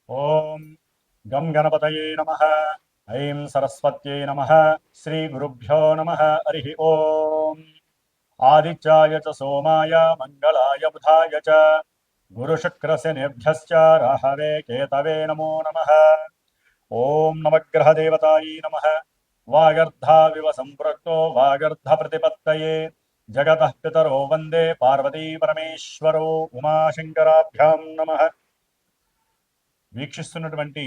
ఓం గం గణపతయే నమః. ఐం సరస్వత్యై నమః. శ్రీ గురుభ్యో నమః. హరి ఓం. ఆదిత్యాయ చ సోమాయ మంగళాయ బుధాయ చ గురుశుక్రశనిభ్యశ్చ రాహవే కేతవే నమో నమః. ఓం నవగ్రహదేవతాయై నమః. వాగర్ధావివ సంపృక్తో వాగర్ధ ప్రతిపత్తయే జగతః పితరో వందే పార్వతీ పరమేశ్వరో ఉమాశంకరాభ్యాం నమః. వీక్షిస్తున్నటువంటి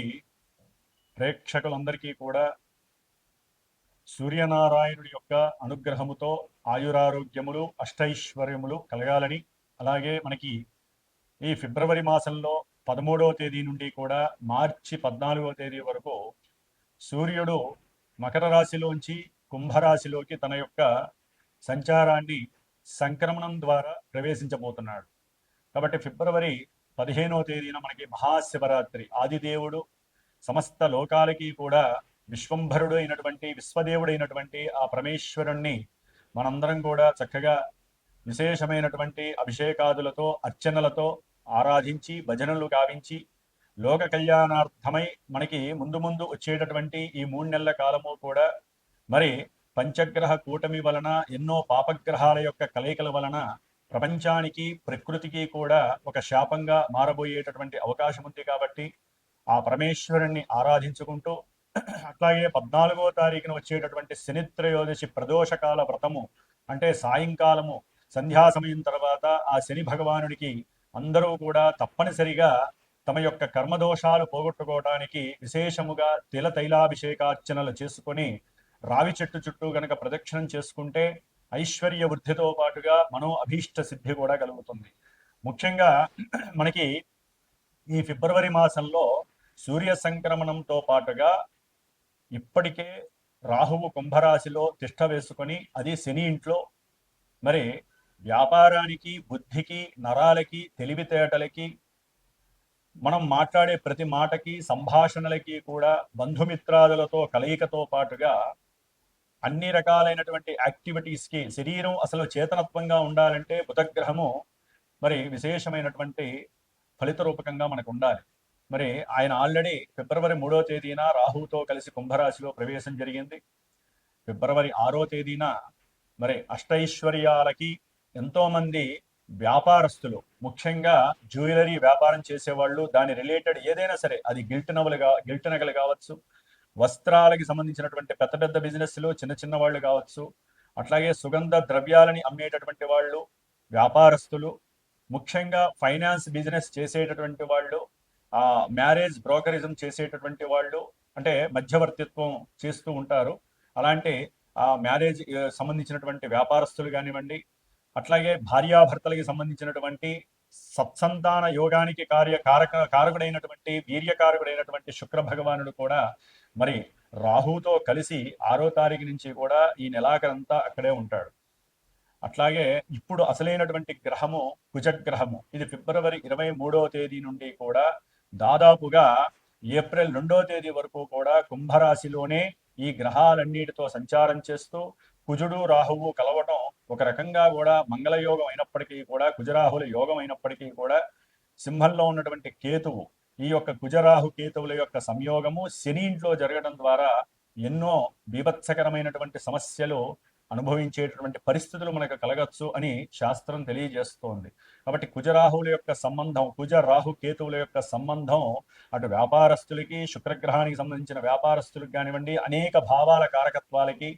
ప్రేక్షకులందరికీ కూడా సూర్యనారాయణుడి యొక్క అనుగ్రహముతో ఆయురారోగ్యములు అష్టైశ్వర్యములు కలగాలని, అలాగే మనకి ఈ ఫిబ్రవరి మాసంలో 13వ తేదీ నుండి కూడా మార్చి 14వ తేదీ వరకు సూర్యుడు మకర రాశిలోంచి కుంభరాశిలోకి తన యొక్క సంచారాన్ని సంక్రమణం ద్వారా ప్రవేశించబోతున్నాడు. కాబట్టి ఫిబ్రవరి 15వ తేదీన మనకి మహాశివరాత్రి. ఆదిదేవుడు సమస్త లోకాలకి కూడా విశ్వంభరుడు అయినటువంటి విశ్వదేవుడైనటువంటి ఆ పరమేశ్వరుణ్ణి మనందరం కూడా చక్కగా విశేషమైనటువంటి అభిషేకాదులతో అర్చనలతో ఆరాధించి భజనలు గావించి లోక కళ్యాణార్థమై మనకి ముందు ముందు వచ్చేటటువంటి ఈ 3 నెలల కాలము కూడా మరి పంచగ్రహ కూటమి వలన ఎన్నో పాపగ్రహాల యొక్క కలయికల వలన ప్రపంచానికి ప్రకృతికి కూడా ఒక శాపంగా మారబోయేటటువంటి అవకాశం ఉంది. కాబట్టి ఆ పరమేశ్వరుణ్ణి ఆరాధించుకుంటూ అట్లాగే 14వ తారీఖున వచ్చేటటువంటి శనిత్రయోదశి ప్రదోషకాల వ్రతము అంటే సాయంకాలము సంధ్యా సమయం తర్వాత ఆ శని భగవానుడికి అందరూ కూడా తప్పనిసరిగా తమ యొక్క కర్మదోషాలు పోగొట్టుకోవడానికి విశేషముగా తైలాభిషేకార్చనలు చేసుకొని రావి చెట్టు చుట్టూ గనక ప్రదక్షిణం చేసుకుంటే ఐశ్వర్య వృద్ధితో పాటుగా మనో అభీష్ట సిద్ధి కూడా కలుగుతుంది. ముఖ్యంగా మనకి ఈ ఫిబ్రవరి మాసంలో సూర్య సంక్రమణంతో పాటుగా ఇప్పటికే రాహువు కుంభరాశిలో తిష్ట వేసుకొని అది శని ఇంట్లో మరి వ్యాపారానికి బుద్ధికి నరాలకి తెలివితేటలకి మనం మాట్లాడే ప్రతి మాటకి సంభాషణలకి కూడా బంధుమిత్రాదులతో కలయికతో పాటుగా అన్ని రకాలైనటువంటి యాక్టివిటీస్కి శరీరం అసలు చేతనత్వంగా ఉండాలంటే బుధగ్రహము మరి విశేషమైనటువంటి ఫలిత రూపకంగా మనకు ఉండాలి. మరి ఆయన ఆల్రెడీ ఫిబ్రవరి 3వ తేదీన రాహుతో కలిసి కుంభరాశిలో ప్రవేశం జరిగింది. ఫిబ్రవరి 6వ తేదీన మరి అష్టైశ్వర్యాలకి ఎంతోమంది వ్యాపారస్తులు, ముఖ్యంగా జ్యువెలరీ వ్యాపారం చేసేవాళ్ళు, దాని రిలేటెడ్ ఏదైనా సరే, అది గిల్ట్ నగలు కావచ్చు, వస్త్రాలకి సంబంధించినటువంటి పెద్ద పెద్ద బిజినెస్లు, చిన్న చిన్న వాళ్ళు కావచ్చు, అట్లాగే సుగంధ ద్రవ్యాలని అమ్మేటటువంటి వాళ్ళు, వ్యాపారస్తులు, ముఖ్యంగా ఫైనాన్స్ బిజినెస్ చేసేటటువంటి వాళ్ళు, మ్యారేజ్ బ్రోకరిజం చేసేటటువంటి వాళ్ళు, అంటే మధ్యవర్తిత్వం చేస్తూ ఉంటారు, అలాంటి మ్యారేజ్ సంబంధించినటువంటి వ్యాపారస్తులు కానివ్వండి, అట్లాగే భార్యాభర్తలకి సంబంధించినటువంటి సత్సంతాన యోగానికి కారకుడైనటువంటి వీర్యకారకుడైనటువంటి శుక్ర భగవానుడు కూడా మరి రాహుతో కలిసి 6వ తారీఖు నుంచి కూడా ఈ నెలాఖరంతా అక్కడే ఉంటాడు. అట్లాగే ఇప్పుడు అసలైనటువంటి గ్రహము కుజగ్రహము. ఇది ఫిబ్రవరి 23వ తేదీ నుండి కూడా దాదాపుగా ఏప్రిల్ 2వ తేదీ వరకు కూడా కుంభరాశిలోనే ఈ గ్రహాలన్నిటితో సంచారం చేస్తూ కుజుడు రాహువు కలవటం ఒక రకంగా కూడా మంగళయోగం అయినప్పటికీ కూడా, కుజరాహుల యోగం అయినప్పటికీ కూడా, సింహంలో ఉన్నటువంటి కేతువు, ఈ యొక్క కుజరాహు కేతువుల యొక్క సంయోగము శని ఇంట్లో జరగడం ద్వారా ఎన్నో బీభత్సకరమైనటువంటి సమస్యలు అనుభవించేటటువంటి పరిస్థితులు మనకు కలగచ్చు అని శాస్త్రం తెలియజేస్తోంది. కాబట్టి కుజరాహువుల యొక్క సంబంధం, కుజరాహు కేతువుల యొక్క సంబంధం అటు వ్యాపారస్తులకి, శుక్రగ్రహానికి సంబంధించిన వ్యాపారస్తులకు కానివ్వండి, అనేక భావాల కారకత్వాలకి,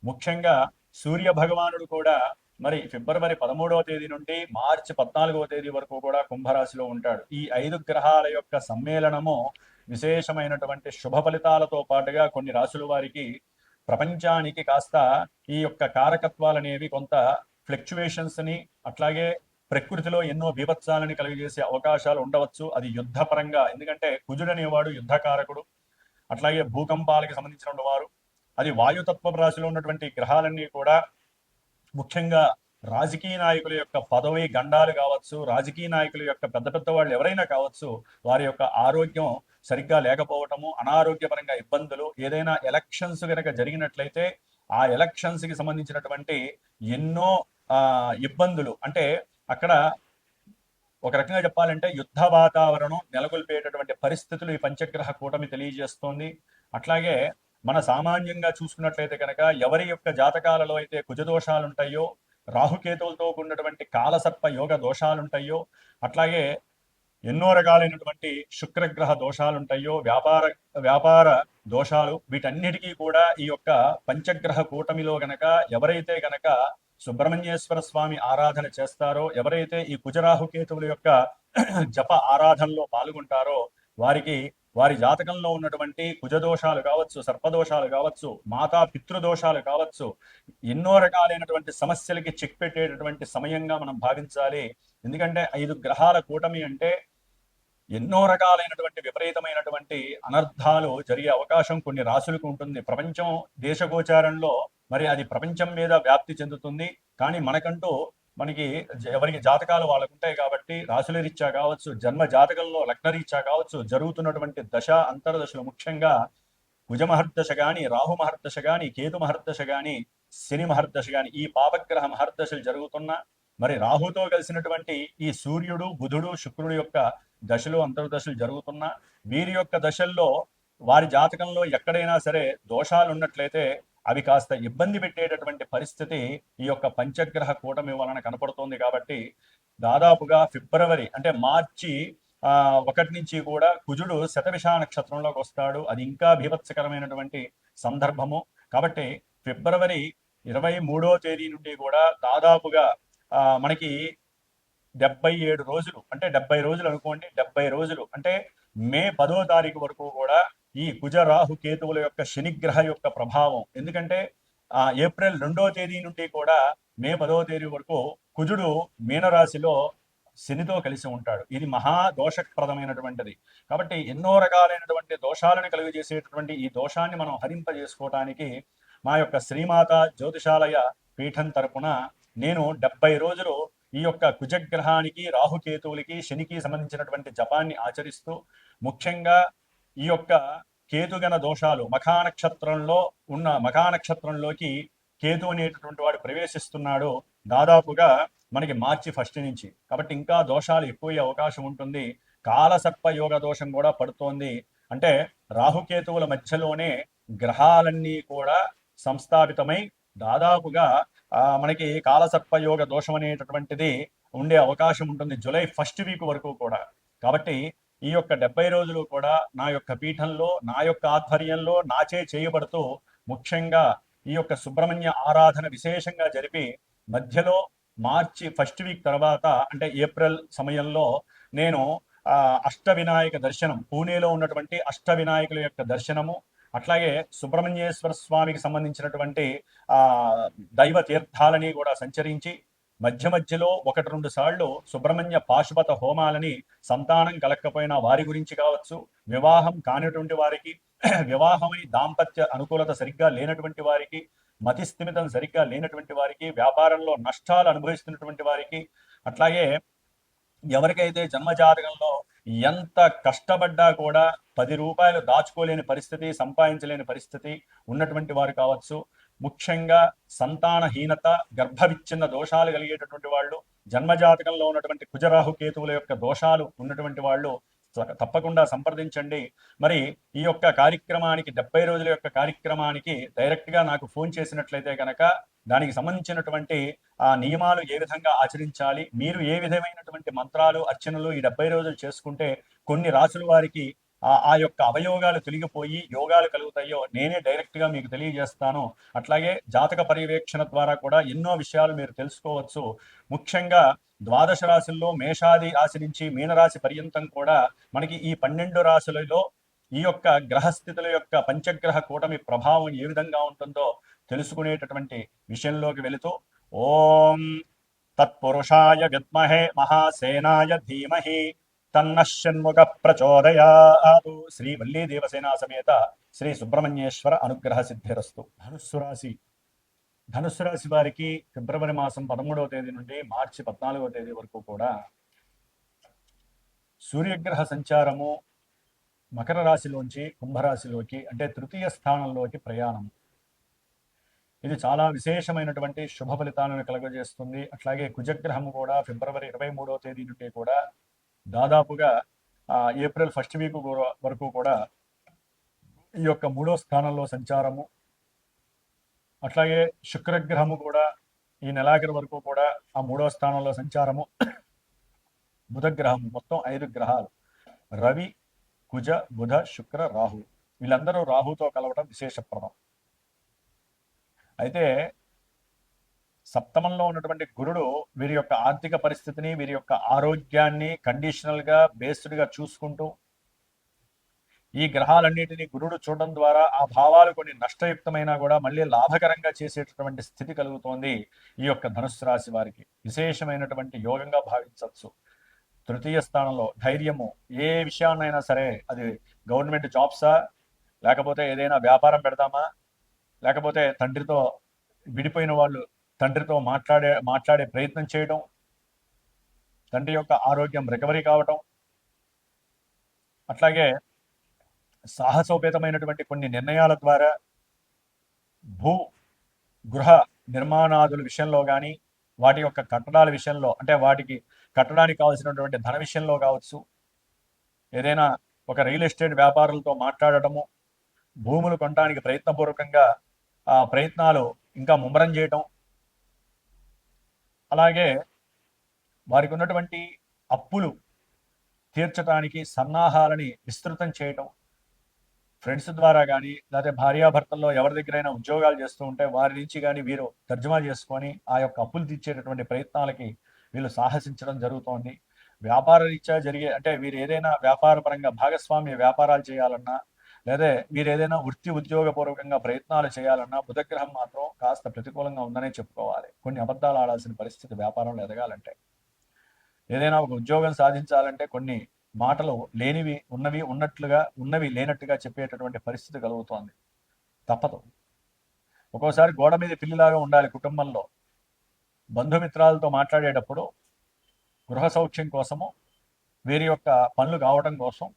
ముఖ్యంగా సూర్య భగవానుడు కూడా మరి ఫిబ్రవరి 13వ తేదీ నుండి మార్చి 14వ తేదీ వరకు కూడా కుంభరాశిలో ఉంటాడు. ఈ 5 గ్రహాల యొక్క సమ్మేళనము విశేషమైనటువంటి శుభ ఫలితాలతో పాటుగా కొన్ని రాశుల వారికి ప్రపంచానికి కాస్త ఈ యొక్క కారకత్వాలు అనేవి కొంత ఫ్లక్చువేషన్స్ ని, అట్లాగే ప్రకృతిలో ఎన్నో బీభత్సాలని కలిగజేసే అవకాశాలు ఉండవచ్చు. అది యుద్ధపరంగా, ఎందుకంటే కుజుడు అనేవాడు యుద్ధకారకుడు, అట్లాగే భూకంపాలకి సంబంధించిన వారు, అది వాయుతత్వ రాశిలో ఉన్నటువంటి గ్రహాలన్నీ కూడా ముఖ్యంగా రాజకీయ నాయకుల యొక్క పదవి గండాలు కావచ్చు, రాజకీయ నాయకుల యొక్క పెద్ద పెద్ద వాళ్ళు ఎవరైనా కావచ్చు, వారి యొక్క ఆరోగ్యం సరిగ్గా లేకపోవటము, అనారోగ్యపరంగా ఇబ్బందులు, ఏదైనా ఎలక్షన్స్ కనుక జరిగినట్లయితే ఆ ఎలక్షన్స్ కి సంబంధించినటువంటి ఎన్నో ఇబ్బందులు, అంటే అక్కడ ఒక రకంగా చెప్పాలంటే యుద్ధ వాతావరణం నెలకొల్పేటటువంటి పరిస్థితులు ఈ పంచగ్రహ కూటమి తెలియజేస్తోంది. అట్లాగే మన సామాన్యంగా చూసుకున్నట్లయితే కనుక ఎవరి యొక్క జాతకాలలో అయితే కుజదోషాలు ఉంటాయో, రాహుకేతువులతో కూడినటువంటి కాలసర్ప యోగ దోషాలు ఉంటాయో, అట్లాగే ఎన్నో రకాలైనటువంటి శుక్రగ్రహ దోషాలు ఉంటాయో, వ్యాపార దోషాలు, వీటన్నిటికీ కూడా ఈ యొక్క పంచగ్రహ కూటమిలో గనక ఎవరైతే గనక సుబ్రహ్మణ్యేశ్వర స్వామి ఆరాధన చేస్తారో, ఎవరైతే ఈ కుజరాహుకేతువుల యొక్క జప ఆరాధనలో పాల్గొంటారో వారికి వారి జాతకంలో ఉన్నటువంటి కుజదోషాలు కావచ్చు, సర్పదోషాలు కావచ్చు, మాతా పితృదోషాలు కావచ్చు, ఎన్నో రకాలైనటువంటి సమస్యలకి చెక్ పెట్టేటటువంటి సమయంగా మనం భావించాలి. ఎందుకంటే 5 గ్రహాల కూటమి అంటే ఎన్నో రకాలైనటువంటి విపరీతమైనటువంటి అనర్థాలు జరిగే అవకాశం కొన్ని రాశులకు ఉంటుంది. ప్రపంచం దేశగోచారంలో మరి అది ప్రపంచం మీద వ్యాప్తి చెందుతుంది. కానీ మనకి ఎవరికి జాతకాలు వాళ్ళకు ఉంటాయి కాబట్టి రాశుల రీత్యా కావచ్చు, జన్మ జాతకంలో లగ్న రీత్యా కావచ్చు, జరుగుతున్నటువంటి దశ అంతర్దశలు, ముఖ్యంగా కుజ మహర్దశ గాని, రాహు మహర్దశ గాని, కేతు మహర్దశ గాని, శని మహర్దశ గాని, ఈ పాపగ్రహ మహర్దశలు జరుగుతున్నా, మరి రాహుతో కలిసినటువంటి ఈ సూర్యుడు, బుధుడు, శుక్రుడు యొక్క దశలు అంతర్దశలు జరుగుతున్నా, వీరి యొక్క దశల్లో వారి జాతకంలో ఎక్కడైనా సరే దోషాలు ఉన్నట్లయితే అవి కాస్త ఇబ్బంది పెట్టేటటువంటి పరిస్థితి ఈ యొక్క పంచగ్రహ కూటమి వలన కనపడుతోంది. కాబట్టి దాదాపుగా ఫిబ్రవరి అంటే మార్చి 1 నుంచి కూడా కుజుడు శతభిష నక్షత్రంలోకి వస్తాడు. అది ఇంకా బీభత్సకరమైనటువంటి సందర్భము. కాబట్టి ఫిబ్రవరి 23వ తేదీ నుండి కూడా దాదాపుగా మనకి 77 రోజులు, అంటే 70 రోజులు అనుకోండి, 70 రోజులు అంటే మే 10వ తారీఖు వరకు కూడా ఈ కుజ రాహు కేతువుల యొక్క శనిగ్రహ యొక్క ప్రభావం. ఎందుకంటే ఏప్రిల్ 2వ తేదీ నుండి కూడా మే 10వ తేదీ వరకు కుజుడు మీనరాశిలో శనితో కలిసి ఉంటాడు. ఇది మహా దోషప్రదమైనటువంటిది. కాబట్టి ఎన్నో రకాలైనటువంటి దోషాలను కలుగజేసేటటువంటి ఈ దోషాన్ని మనం హరింపజేసుకోవటానికి మా యొక్క శ్రీమాత జ్యోతిషాలయ పీఠం తరపున నేను 70 రోజులు ఈ యొక్క కుజగ్రహానికి, రాహుకేతువులకి, శనికి సంబంధించినటువంటి జపాన్ని ఆచరిస్తూ, ముఖ్యంగా ఈ యొక్క కేతుగణ దోషాలు మఖానక్షత్రంలోకి కేతు అనేటటువంటి వాడు ప్రవేశిస్తున్నాడు దాదాపుగా మనకి మార్చి 1 నుంచి. కాబట్టి ఇంకా దోషాలు ఎక్కువ అవకాశం ఉంటుంది. కాలసర్ప యోగ దోషం కూడా పడుతోంది. అంటే రాహుకేతువుల మధ్యలోనే గ్రహాలన్నీ కూడా సంస్థాపితమై దాదాపుగా మనకి కాలసర్ప యోగ దోషం అనేటటువంటిది ఉండే అవకాశం ఉంటుంది జూలై 1 వీక్ వరకు కూడా. కాబట్టి ఈ యొక్క 70 రోజులు కూడా నా యొక్క పీఠంలో, నా యొక్క ఆధ్వర్యంలో, నాచే చేయబడుతూ, ముఖ్యంగా ఈ యొక్క సుబ్రహ్మణ్య ఆరాధన విశేషంగా జరిపి, మధ్యలో మార్చి 1 వీక్ తర్వాత అంటే ఏప్రిల్ సమయంలో నేను అష్టవినాయక దర్శనం, పూణేలో ఉన్నటువంటి అష్టవినాయకుల యొక్క దర్శనము, అట్లాగే సుబ్రహ్మణ్యేశ్వర స్వామికి సంబంధించినటువంటి దైవ తీర్థాలని కూడా సంచరించి, మధ్యలో 1-2 సార్లు సుబ్రహ్మణ్య పాశుపత హోమాలని సంతానం కలక్కపోయినా వారి గురించి కావచ్చు, వివాహం కానిటువంటి వారికి, వివాహమై దాంపత్య అనుకూలత సరిగ్గా లేనటువంటి వారికి, మతిస్థిమితం సరిగ్గా లేనటువంటి వారికి, వ్యాపారంలో నష్టాలు అనుభవిస్తున్నటువంటి వారికి, అట్లాగే ఎవరికైతే జన్మజాతకంలో ఎంత కష్టపడ్డా కూడా 10 రూపాయలు దాచుకోలేని పరిస్థితి, సంపాదించలేని పరిస్థితి ఉన్నటువంటి వారు కావచ్చు, ముఖ్యంగా సంతానహీనత, గర్భవిచ్ఛిన్న దోషాలు కలిగేటటువంటి వాళ్ళు, జన్మజాతకంలో ఉన్నటువంటి కుజరాహు కేతువుల యొక్క దోషాలు ఉన్నటువంటి వాళ్ళు తప్పకుండా సంప్రదించండి. మరి ఈ యొక్క కార్యక్రమానికి 70 రోజుల యొక్క కార్యక్రమానికి డైరెక్ట్గా నాకు ఫోన్ చేసినట్లయితే కనుక దానికి సంబంధించినటువంటి నియమాలు ఏ విధంగా ఆచరించాలి, మీరు ఏ విధమైనటువంటి మంత్రాలు, అర్చనలు ఈ 70 రోజులు చేసుకుంటే కొన్ని రాసుల వారికి ఆ యొక్క అవయోగాలు తొలగిపోయి యోగాలు కలుగుతాయో నేనే డైరెక్ట్గా మీకు తెలియజేస్తాను. అట్లాగే జాతక పర్యవేక్షణ ద్వారా కూడా ఎన్నో విషయాలు మీరు తెలుసుకోవచ్చు. ముఖ్యంగా ద్వాదశ రాశుల్లో మేషాది రాశి నుంచి మీనరాశి పర్యంతం కూడా మనకి ఈ 12 రాశులలో ఈ యొక్క గ్రహస్థితుల యొక్క పంచగ్రహ కూటమి ప్రభావం ఏ విధంగా ఉంటుందో తెలుసుకునేటటువంటి విషయంలోకి వెళుతూ, ఓం తత్పురుషాయ విద్మహే మహాసేనాయ ధీమహి తన్నషణ్ముఖ ప్రచోదయాతు. శ్రీ వల్లీ దేవసేనా సమేత శ్రీ సుబ్రహ్మణ్యేశ్వర అనుగ్రహ సిద్ధిరస్తు. ధనుస్సు రాశి వారికి ఫిబ్రవరి మాసం 13వ తేదీ నుండి మార్చి 14వ తేదీ వరకు కూడా సూర్యగ్రహ సంచారము మకర రాశిలోంచి కుంభరాశిలోకి, అంటే తృతీయ స్థానంలోకి ప్రయాణం. ఇది చాలా విశేషమైనటువంటి శుభ ఫలితాలను కలుగజేస్తుంది. అట్లాగే కుజగ్రహం కూడా ఫిబ్రవరి 23వ తేదీ నుండి కూడా దాదాపుగా ఏప్రిల్ ఫస్ట్ వీక్ వరకు కూడా ఈ యొక్క 3వ స్థానంలో సంచారము, అట్లాగే శుక్రగ్రహము కూడా ఈ నెలాఖరు వరకు కూడా ఆ 3వ స్థానంలో సంచారము, బుధగ్రహము, మొత్తం 5 గ్రహాలు రవి, కుజ, బుధ, శుక్ర, రాహు, వీళ్ళందరూ రాహుతో కలవడం విశేషప్రదం. అయితే సప్తమంలో ఉన్నటువంటి గురుడు వీరి యొక్క ఆర్థిక పరిస్థితిని, వీరి యొక్క ఆరోగ్యాన్ని కండిషనల్గా బేస్డ్గా చూసుకుంటూ ఈ గ్రహాలన్నిటినీ గురుడు చూడడం ద్వారా ఆ భావాలు కొన్ని నష్టయుక్తమైనా కూడా మళ్ళీ లాభకరంగా చేసేటటువంటి స్థితి కలుగుతోంది ఈ యొక్క ధనుస్సు రాశి వారికి. విశేషమైనటువంటి యోగంగా భావించవచ్చు. తృతీయ స్థానంలో ధైర్యము, ఏ విషయాన్నైనా సరే, అది గవర్నమెంట్ జాబ్సా, లేకపోతే ఏదైనా వ్యాపారం పెడదామా, లేకపోతే తండ్రితో విడిపోయిన వాళ్ళు తండ్రితో మాట్లాడే ప్రయత్నం చేయడం, తండ్రి యొక్క ఆరోగ్యం రికవరీ కావటం, అట్లాగే సాహసోపేతమైనటువంటి కొన్ని నిర్ణయాల ద్వారా భూ గృహ నిర్మాణాదుల విషయంలో కానీ, వాటి యొక్క కట్టడాల విషయంలో, అంటే వాటికి కట్టడానికి కావాల్సినటువంటి ధన విషయంలో కావచ్చు, ఏదైనా ఒక రియల్ ఎస్టేట్ వ్యాపారులతో మాట్లాడటము, భూములు కొనడానికి ప్రయత్నపూర్వకంగా ఆ ప్రయత్నాలు ఇంకా ముమ్మరం చేయటం, అలాగే వారికి ఉన్నటువంటి అప్పులు తీర్చడానికి సన్నాహాలని విస్తృతం చేయటం, ఫ్రెండ్స్ ద్వారా కానీ, లేకపోతే భార్యాభర్తల్లో ఎవరి దగ్గరైనా ఉద్యోగాలు చేస్తూ ఉంటే వారి నుంచి కానీ వీరు తర్జుమా చేసుకొని ఆ యొక్క అప్పులు తీర్చేటటువంటి ప్రయత్నాలకి వీళ్ళు సాహసించడం జరుగుతోంది. వ్యాపార రీత్యా జరిగే, అంటే వీరు ఏదైనా వ్యాపార పరంగా భాగస్వామ్య వ్యాపారాలు చేయాలన్నా, లేదా వీరు ఏదైనా వృత్తి ఉద్యోగపూర్వకంగా ప్రయత్నాలు చేయాలన్నా బుధగ్రహం మాత్రం కాస్త ప్రతికూలంగా ఉందనే చెప్పుకోవాలి. కొన్ని అబద్ధాలు ఆడాల్సిన పరిస్థితి వ్యాపారంలో ఎదగాలంటే. ఏదైనా ఒక ఉద్యోగం సాధించాలంటే కొన్ని మాటలు లేనివి ఉన్నవి ఉన్నట్లుగా, ఉన్నవి లేనట్టుగా చెప్పేటటువంటి పరిస్థితి కలుగుతోంది. తప్పదు. ఒక్కోసారి గోడ మీద పిల్లిలాగా ఉండాలి కుటుంబంలో. బంధుమిత్రాలతో మాట్లాడేటప్పుడు గృహ సౌఖ్యం కోసము, వీరి యొక్క పనులు కావడం కోసం,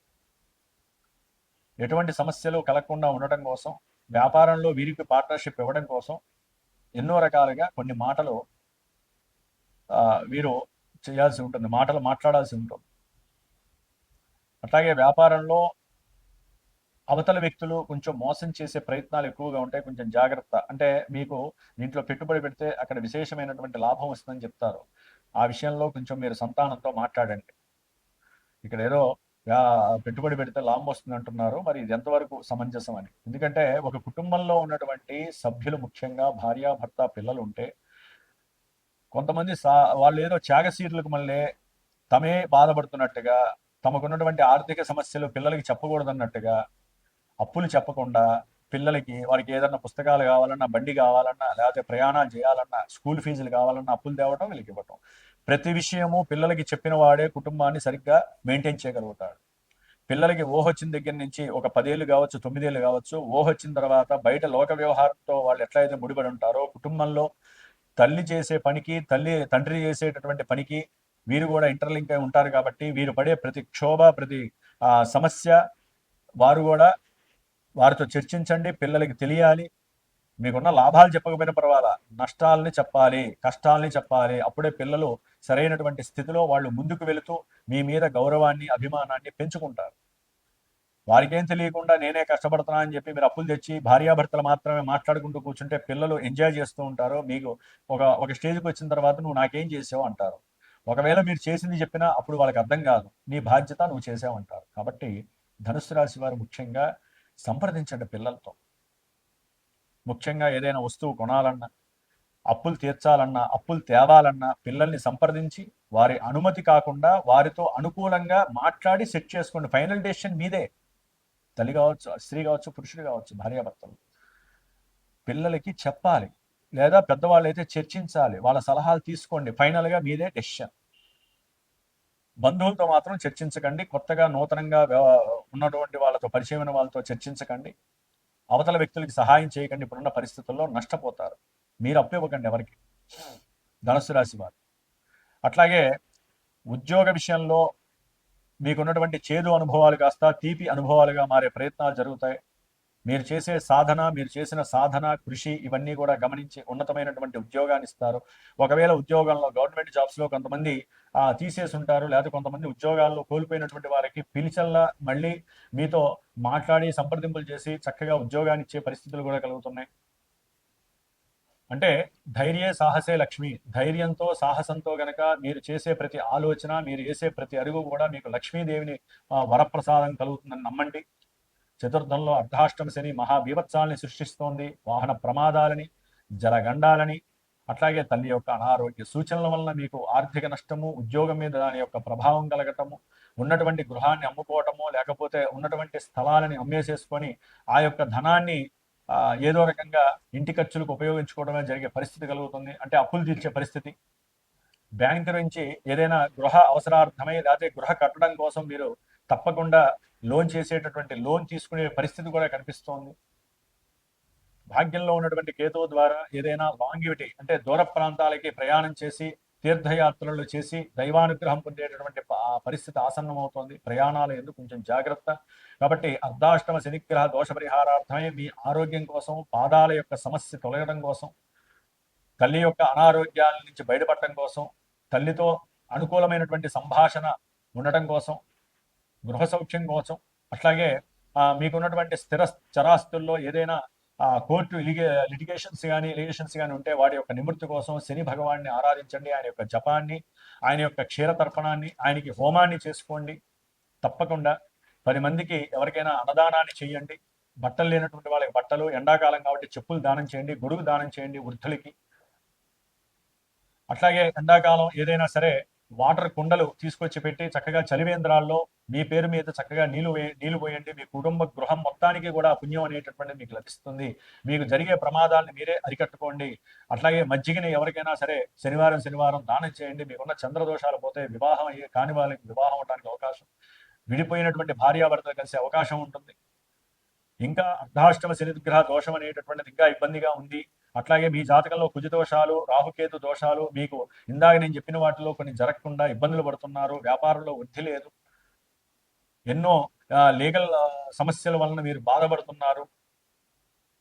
ఎటువంటి సమస్యలు కలగకుండా ఉండటం కోసం, వ్యాపారంలో వీరికి పార్ట్నర్షిప్ ఇవ్వడం కోసం ఎన్నో రకాలుగా కొన్ని మాటలు వీరు చేయాల్సి ఉంటుంది, మాటలు మాట్లాడాల్సి ఉంటుంది. అట్లాగే వ్యాపారంలో అవతల వ్యక్తులు కొంచెం మోసం చేసే ప్రయత్నాలు ఎక్కువగా ఉంటాయి, కొంచెం జాగ్రత్త. అంటే మీకు దీంట్లో పెట్టుబడి పెడితే అక్కడ విశేషమైనటువంటి లాభం వస్తుందని చెప్తారు. ఆ విషయంలో కొంచెం మీరు సంతానంతో మాట్లాడండి. ఇక్కడ ఏదో పెట్టుబడి పెడితే లాభం వస్తుంది అంటున్నారు, మరి ఇది ఎంతవరకు సమంజసం అని. ఎందుకంటే ఒక కుటుంబంలో ఉన్నటువంటి సభ్యులు, ముఖ్యంగా భార్య భర్త పిల్లలు ఉంటే కొంతమంది వాళ్ళు ఏదో త్యాగశీరులకు మళ్ళీ తమే బాధపడుతున్నట్టుగా, తమకున్నటువంటి ఆర్థిక సమస్యలు పిల్లలకి చెప్పకూడదన్నట్టుగా అప్పులు చెప్పకుండా పిల్లలకి, వారికి ఏదన్నా పుస్తకాలు కావాలన్నా, బండి కావాలన్నా, లేకపోతే ప్రయాణాలు చేయాలన్నా, స్కూల్ ఫీజులు కావాలన్నా అప్పులు తేవటం, వీళ్ళకి ఇవ్వటం. ప్రతి విషయము పిల్లలకి చెప్పిన వాడే కుటుంబాన్ని సరిగ్గా మెయింటైన్ చేయగలుగుతాడు. పిల్లలకి ఊహొచ్చిన దగ్గర నుంచి ఒక 10 ఏళ్ళు కావచ్చు, 9 ఏళ్ళు కావచ్చు, ఊహొచ్చిన తర్వాత బయట లోక వ్యవహారంతో వాళ్ళు ఎట్లయితే ముడిపడి ఉంటారో, కుటుంబంలో తల్లి చేసే పనికి, తండ్రి చేసేటటువంటి పనికి వీరు కూడా ఇంటర్లింక్ అయి ఉంటారు. కాబట్టి వీరు పడే ప్రతి క్షోభ, ప్రతి సమస్య వారు కూడా వారితో చర్చించండి. పిల్లలకి తెలియాలి. మీకున్న లాభాలు చెప్పకపోయినా పర్వాలా, నష్టాలని చెప్పాలి, కష్టాలని చెప్పాలి. అప్పుడే పిల్లలు సరైనటువంటి స్థితిలో వాళ్ళు ముందుకు వెళుతూ మీ మీద గౌరవాన్ని, అభిమానాన్ని పెంచుకుంటారు. వారికేం తెలియకుండా నేనే కష్టపడుతున్నా అని చెప్పి మీరు అప్పులు తెచ్చి భార్యాభర్తలు మాత్రమే మాట్లాడుకుంటూ కూర్చుంటే పిల్లలు ఎంజాయ్ చేస్తూ ఉంటారు. మీకు ఒక స్టేజ్కి వచ్చిన తర్వాత నువ్వు నాకేం చేసావు అంటారు. ఒకవేళ మీరు చేసింది చెప్పినా అప్పుడు వాళ్ళకి అర్థం కాదు, నీ బాధ్యత నువ్వు చేసావంటారు. కాబట్టి ధనుస్సు రాశి వారు ముఖ్యంగా సంప్రదించండి పిల్లలతో. ముఖ్యంగా ఏదైనా వస్తువు కొనాలన్నా, అప్పులు తీర్చాలన్నా, అప్పులు తేవాలన్నా పిల్లల్ని సంప్రదించి వారి అనుమతి కాకుండా వారితో అనుకూలంగా మాట్లాడి సెట్ చేసుకోండి. ఫైనల్ డెసిషన్ మీదే. తల్లి కావచ్చు, స్త్రీ కావచ్చు, పురుషుడు కావచ్చు, భార్యాభర్తలు పిల్లలకి చెప్పాలి, లేదా పెద్దవాళ్ళు అయితే చర్చించాలి. వాళ్ళ సలహాలు తీసుకోండి. ఫైనల్గా మీదే డెసిషన్. బంధువులతో మాత్రం చర్చించకండి. కొత్తగా నూతనంగా ఉన్నటువంటి వాళ్ళతో, పరిచయమైన వాళ్ళతో చర్చించకండి. అవతల వ్యక్తులకి సహాయం చేయకండి. ఇప్పుడున్న పరిస్థితుల్లో నష్టపోతారు. మీరు అప్పు ఇవ్వకండి ఎవరికి. ధనుస్సు రాశి వారు అట్లాగే ఉద్యోగ విషయంలో మీకున్నటువంటి చేదు అనుభవాలు కాస్త తీపి అనుభవాలుగా మారే ప్రయత్నాలు జరుగుతాయి. మీరు చేసే సాధన, మీరు చేసిన సాధన, కృషి ఇవన్నీ కూడా గమనించి ఉన్నతమైనటువంటి ఉద్యోగాన్ని ఇస్తారు. ఒకవేళ ఉద్యోగంలో గవర్నమెంట్ జాబ్స్‌లో కొంతమంది తీసేసి ఉంటారు. లేకపోతే కొంతమంది ఉద్యోగాల్లో కోల్పోయినటువంటి వారికి పిలిచల్లా మళ్ళీ మీతో మాట్లాడి సంప్రదింపులు చేసి చక్కగా ఉద్యోగాన్ని ఇచ్చే పరిస్థితులు కూడా కలుగుతున్నాయి. అంటే ధైర్యే సాహసే లక్ష్మి. ధైర్యంతో సాహసంతో గనక మీరు చేసే ప్రతి ఆలోచన, మీరు వేసే ప్రతి అడుగు కూడా మీకు లక్ష్మీదేవిని వరప్రసాదం కలుగుతుందని నమ్మండి. చతుర్థంలో అర్ధాష్టమ శని మహాబీభత్సాలని సృష్టిస్తోంది. వాహన ప్రమాదాలని, జలగండాలని, అట్లాగే తల్లి యొక్క అనారోగ్య సూచనల వలన మీకు ఆర్థిక నష్టము, ఉద్యోగం మీద దాని యొక్క ప్రభావం కలగటము, ఉన్నటువంటి గృహాన్ని అమ్ముకోవటము, లేకపోతే ఉన్నటువంటి స్థలాలని అమ్మేసేసుకొని ఆ యొక్క ధనాన్ని ఏదో రకంగా ఇంటి ఖర్చులకు ఉపయోగించుకోవడమే జరిగే పరిస్థితి కలుగుతుంది. అంటే అప్పులు తీర్చే పరిస్థితి. బ్యాంకు నుంచి ఏదైనా గృహ అవసరార్థమై లేకపోతే గృహ కట్టడం కోసం మీరు తప్పకుండా లోన్ చేసేటటువంటి లోన్ తీసుకునే పరిస్థితి కూడా కనిపిస్తోంది. భాగ్యంలో ఉన్నటువంటి కేతువు ద్వారా ఏదైనా లాంగివిటీ అంటే దూర ప్రాంతాలకి ప్రయాణం చేసి తీర్థయాత్రలు చేసి దైవానుగ్రహం పొందేటటువంటి పరిస్థితి ఆసన్నమవుతోంది. ప్రయాణాలు ఎందుకు కొంచెం జాగ్రత్త. కాబట్టి అర్ధాష్టమ శనిగ్రహ దోష పరిహారార్థమై మీ ఆరోగ్యం కోసం, పాదాల యొక్క సమస్య తొలగడం కోసం, తల్లి యొక్క అనారోగ్యాల నుంచి బయటపడటం కోసం, తల్లితో అనుకూలమైనటువంటి సంభాషణ ఉండటం కోసం, గృహ సౌఖ్యం కోసం, అట్లాగే మీకున్నటువంటి స్థిర చరాస్తుల్లో ఏదైనా కోర్టు లిటిగేషన్స్ కానీ ఉంటే వాటి యొక్క నివృత్తి కోసం శని భగవాన్ని ఆరాధించండి. ఆయన యొక్క జపాన్ని, ఆయన యొక్క క్షీరతర్పణాన్ని, ఆయనకి హోమాన్ని చేసుకోండి. తప్పకుండా 10 మందికి ఎవరికైనా అన్నదానాన్ని చేయండి. బట్టలు లేనటువంటి వాళ్ళకి బట్టలు, ఎండాకాలం కాబట్టి చెప్పులు దానం చేయండి, గొడుగు దానం చేయండి వృద్ధులకి. అట్లాగే ఎండాకాలం ఏదైనా సరే వాటర్ కుండలు తీసుకొచ్చి పెట్టి చక్కగా చలివేంద్రాల్లో మీ పేరు మీద చక్కగా నీళ్లు పోయండి. మీ కుటుంబ గృహం మొత్తానికి కూడా పుణ్యం అనేటటువంటిది మీకు లభిస్తుంది. మీకు జరిగే ప్రమాదాలను మీరే అరికట్టుకోండి. అట్లాగే మజ్జిగని ఎవరికైనా సరే శనివారం దానం చేయండి. మీకున్న చంద్రదోషాలు పోతే వివాహం అయ్యే కాని వాళ్ళకి వివాహం అవడానికి అవకాశం, విడిపోయినటువంటి భార్యాభర్తలు కలిసే అవకాశం ఉంటుంది. ఇంకా అర్ధాష్టమ శనిగ్రహ దోషం అనేటటువంటిది ఇంకా ఇబ్బందిగా ఉంది. అట్లాగే మీ జాతకంలో కుజ దోషాలు, రాహుకేతు దోషాలు మీకు ఇందాక నేను చెప్పిన వాటిలో కొన్ని జరగకుండా ఇబ్బందులు పడుతున్నారు. వ్యాపారంలో వృద్ధి లేదు. ఎన్నో లీగల్ సమస్యల వలన మీరు బాధపడుతున్నారు.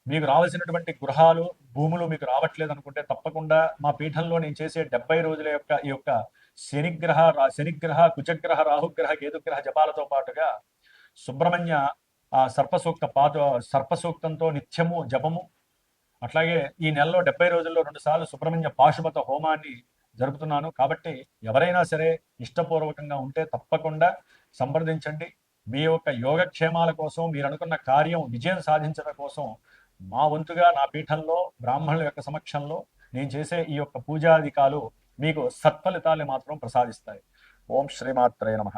మీకు రావాల్సినటువంటి గృహాలు, భూములు మీకు రావట్లేదు అనుకుంటే తప్పకుండా మా పీఠంలో నేను చేసే 70 రోజుల యొక్క ఈ యొక్క శనిగ్రహ, కుజగ్రహ, రాహుగ్రహ, కేతుగ్రహ జపాలతో పాటుగా సుబ్రహ్మణ్య సర్పసూక్తంతో నిత్యము జపము, అట్లాగే ఈ నెలలో 70 రోజుల్లో 2 సార్లు సుబ్రహ్మణ్య పాశుపత హోమాన్ని జరుపుతున్నాను. కాబట్టి ఎవరైనా సరే ఇష్టపూర్వకంగా ఉంటే తప్పకుండా సంప్రదించండి. మీ యొక్క యోగక్షేమాల కోసం, మీరు అనుకున్న కార్యం విజయం సాధించడం కోసం మా వంతుగా నా పీఠంలో బ్రాహ్మణుల యొక్క సమక్షంలో నేను చేసే ఈ యొక్క పూజాధికాలు మీకు సత్ఫలితాన్ని మాత్రం ప్రసాదిస్తాయి. ఓం శ్రీమాత్రే నమః.